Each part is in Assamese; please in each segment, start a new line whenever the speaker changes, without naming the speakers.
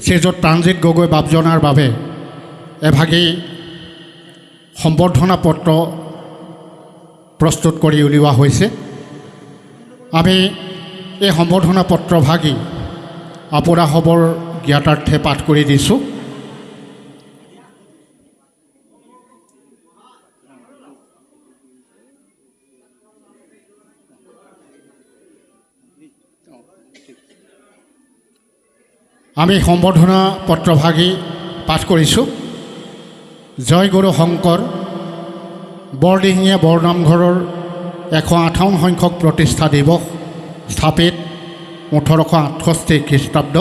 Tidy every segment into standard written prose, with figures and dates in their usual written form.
শ্ৰীযুত প্ৰাণজিৎ গগৈ বাপজনাৰ বাবে এভাগী সম্বৰ্ধনা পত্ৰ প্ৰস্তুত কৰি উলিওৱা হৈছে। আমি এই সম্বৰ্ধনা পত্ৰভাগী আপোনাসৱৰ জ্ঞাতাৰ্থে পাঠ কৰি দিছোঁ। আমি সম্বৰ্ধনা পত্ৰভাগী পাঠ কৰিছোঁ। জয় গুৰু শংকৰ বৰদিহিঙীয়া বৰনামঘৰৰ 158 সংখ্যক প্ৰতিষ্ঠা দিৱস স্থাপিত 1868 খ্ৰীষ্টাব্দ।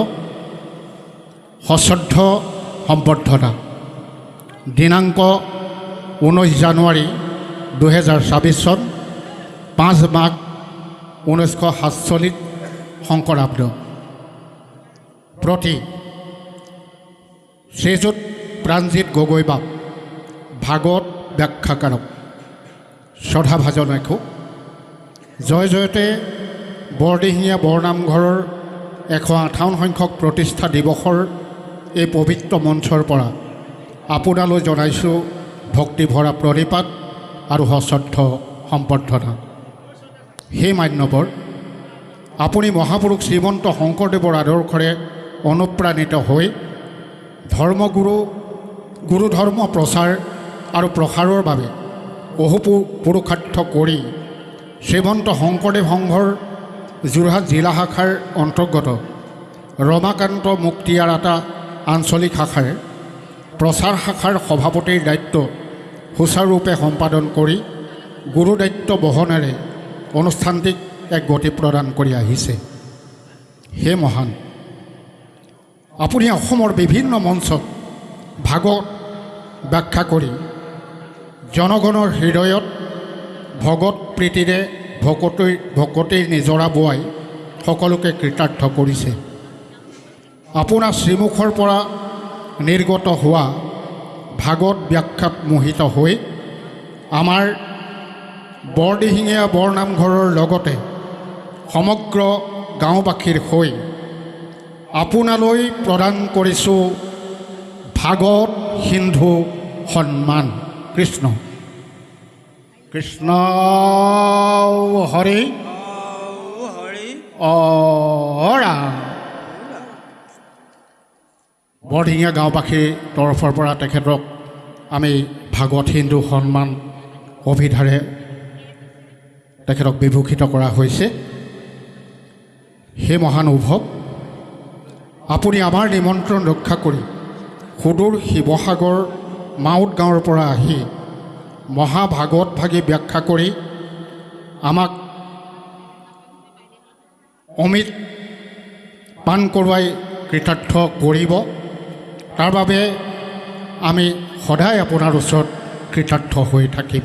সশ্ৰদ্ধ সম্বৰ্ধনা দিনাংক 19 জানুৱাৰী 2024 চন 5 মাঘ 1947 শংকৰাব্দ। প্ৰতি শ্ৰীযুত প্ৰাণজিৎ গগৈ বাপ ভাগৱত ব্যাখ্যাকাৰক শ্ৰদ্ধাভাজন ৰাখোঁ। জয় জয়তে বৰদিহিঙীয়া বৰনামঘৰৰ 158 সংখ্যক প্ৰতিষ্ঠা দিৱসৰ এই পবিত্ৰ মঞ্চৰ পৰা আপোনালৈ জনাইছোঁ ভক্তিভৰা প্ৰণিপাত আৰু সশ্ৰদ্ধ সম্বৰ্ধনা। হে মান্যবৰ, আপুনি মহাপুৰুষ শ্ৰীমন্ত শংকৰদেৱৰ আদৰ্শৰে অনুপ্ৰাণিত হৈ গুৰু ধৰ্ম প্ৰচাৰ আৰু প্ৰসাৰৰ বাবে বহু পুৰুষাৰ্থ কৰি শ্ৰীমন্ত শংকৰদেৱ সংঘৰ যোৰহাট জিলা শাখাৰ অন্তৰ্গত ৰমাকান্ত মুক্তিয়াৰাতা আঞ্চলিক শাখাৰ প্ৰচাৰ শাখাৰ সভাপতিৰ দায়িত্ব সুচাৰুৰূপে সম্পাদন কৰি গুৰু দায়িত্ব বহনেৰে অনুষ্ঠানটিক এক গতি প্ৰদান কৰি আহিছে। হে মহান, আপুনি অসমৰ বিভিন্ন মঞ্চত ভাগৱত ব্যাখ্যা কৰি জনগণৰ হৃদয়ত ভগত প্ৰীতিৰে ভকতিৰ নিজৰা বোৱাই সকলোকে কৃতাৰ্থ কৰিছে। আপোনাৰ শ্ৰীমুখৰ পৰা নিৰ্গত হোৱা ভাগৱত ব্যাখ্যাত মোহিত হৈ আমাৰ বৰদিহিঙীয়া বৰনামঘৰৰ লগতে সমগ্ৰ গাঁওবাসীৰ হৈ আপোনালৈ প্ৰদান কৰিছোঁ ভাগৱত সিন্ধু সন্মান। কৃষ্ণ কৃষ্ণ হৰি ৰাম। বৰদিহিঙীয়া গাঁওবাসীৰ তৰফৰ পৰা তেখেতক আমি ভাগৱত সিন্ধু সন্মান অভিধাৰে তেখেতক বিভূষিত কৰা হৈছে। হে মহানুভৱ, আপুনি আমাৰ নিমন্ত্ৰণ ৰক্ষা কৰি সুদূৰ শিৱসাগৰ মাউত গাঁৱৰ পৰা আহি মহাভাগৱত ভাগী ব্যাখ্যা কৰি আমাক অমিত পাণ কৰোৱাই কৃতাৰ্থ কৰিব। তাৰ বাবে আমি সদায় আপোনাৰ ওচৰত কৃতাৰ্থ হৈ থাকিম।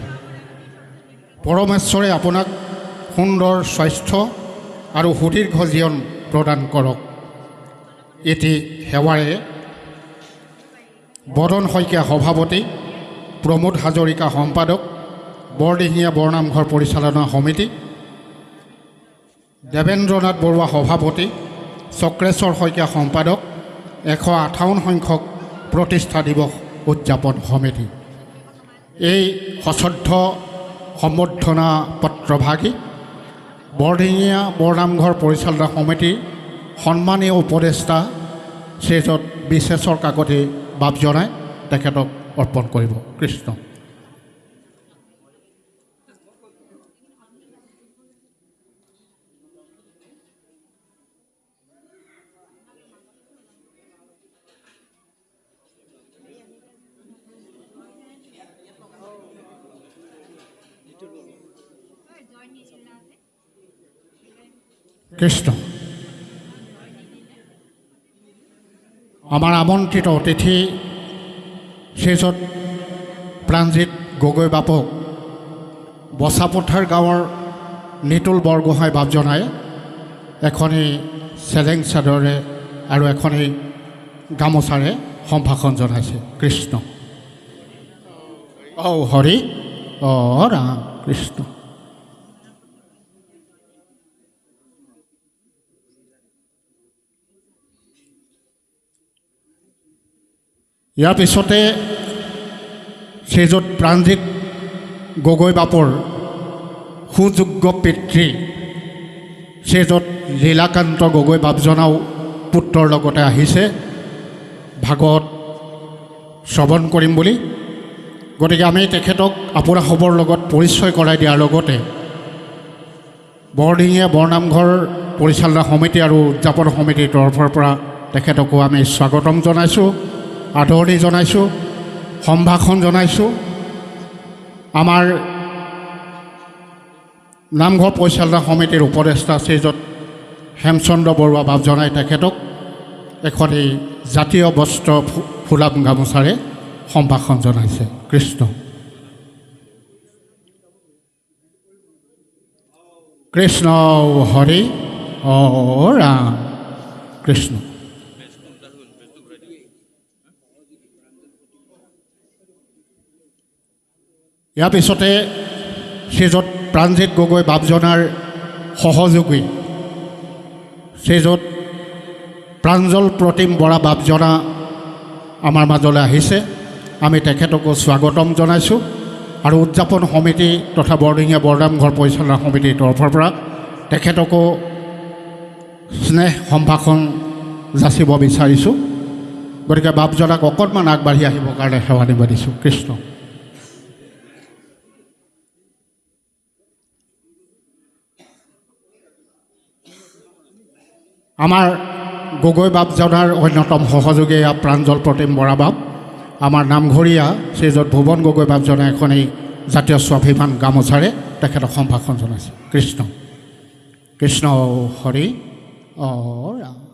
পৰমেশ্বৰে আপোনাক সুন্দৰ স্বাস্থ্য আৰু সুদীৰ্ঘ জীৱন প্ৰদান কৰক। এটি সেৱাৰে বদন শইকীয়া সভাপতি, প্ৰমোদ হাজৰিকা সম্পাদক, বৰদিহিঙীয়া বৰনামঘৰ পৰিচালনা সমিতি, দেৱেন্দ্ৰনাথ বৰুৱা সভাপতি, চক্ৰেশ্বৰ শইকীয়া সম্পাদক, 158 সংখ্যক প্ৰতিষ্ঠা দিৱস উদযাপন সমিতি। এই সশ্ৰদ্ধ সম্বৰ্ধনা পত্ৰভাগী বৰদিহিঙীয়া বৰনামঘৰ পৰিচালনা সমিতিৰ সন্মানীয় উপদেষ্টা শ্ৰীযুত বিশেশ্বৰ কাকতি বাপজনাই তেখেতক অৰ্পণ কৰিব। কৃষ্ণ কৃষ্ণ। আমাৰ আমন্ত্ৰিত অতিথি শ্ৰীযুত প্ৰাণজিৎ গগৈ বাপক বছাপথাৰ গাঁৱৰ নিতুল বৰগোহাঁই বাপজনাই এখনি চেলেং চাদৰে আৰু এখনি গামোচাৰে সম্ভাষণ জনাইছে। কৃষ্ণ হৰি ৰাম। কৃষ্ণ ইয়াৰ পিছতে শ্ৰীযুত প্ৰাণজিৎ গগৈ বাপুৰ সুযোগ্য পিতৃ শ্ৰীযুত লীলাকান্ত গগৈ বাপজনাও পুত্ৰৰ লগতে আহিছে ভাগৱত শ্ৰৱণ কৰিম বুলি। গতিকে আমি তেখেতক আপোনাসৱৰ লগত পৰিচয় কৰাই দিয়াৰ লগতে বৰদিঙীয়া বৰনামঘৰ পৰিচালনা সমিতি আৰু উদযাপন সমিতিৰ তৰফৰ পৰা তেখেতকো আমি স্বাগতম জনাইছোঁ, আদৰণি জনাইছোঁ, সম্ভাষণ জনাইছোঁ। আমাৰ নামঘৰ পৰিচালনা সমিতিৰ উপদেষ্টা শ্ৰীযুত হেমচন্দ্ৰ বৰুৱা বাপজনাই তেখেতক এখন এই জাতীয় বস্ত্ৰ ফুলাম গামোচাৰে সম্ভাষণ জনাইছে। কৃষ্ণ কৃষ্ণ হৰি অ ৰাম কৃষ্ণ। ইয়াৰ পিছতে শ্ৰীযুত প্ৰাণজিৎ গগৈ বাপজনাৰ সহযোগী শ্ৰীযুত প্ৰাঞ্জল প্ৰতিম বৰা বাপজনা আমাৰ মাজলৈ আহিছে। আমি তেখেতকো স্বাগতম জনাইছোঁ আৰু উদযাপন সমিতি তথা বৰদিঙীয়া বৰনামঘৰ পৰিচালনা সমিতিৰ তৰফৰ পৰা তেখেতকো স্নেহ সম্ভাষণ যাচিব বিচাৰিছোঁ। গতিকে বাপজনাক অকণমান আগবাঢ়ি আহিবৰ কাৰণে সেৱা নিবেদিছোঁ। কৃষ্ণ। আমাৰ গগৈ বাপজনাৰ অন্যতম সহযোগী প্ৰাঞ্জল প্ৰতিম বৰা বাপ, আমাৰ নামঘৰীয়া শ্ৰীযুত ভুৱন গগৈ বাপজনাই এখন এই জাতীয় স্বাভিমান গামোচাৰে তেখেতক সম্ভাষণ জনাইছে। কৃষ্ণ কৃষ্ণ হৰি অ ৰাম।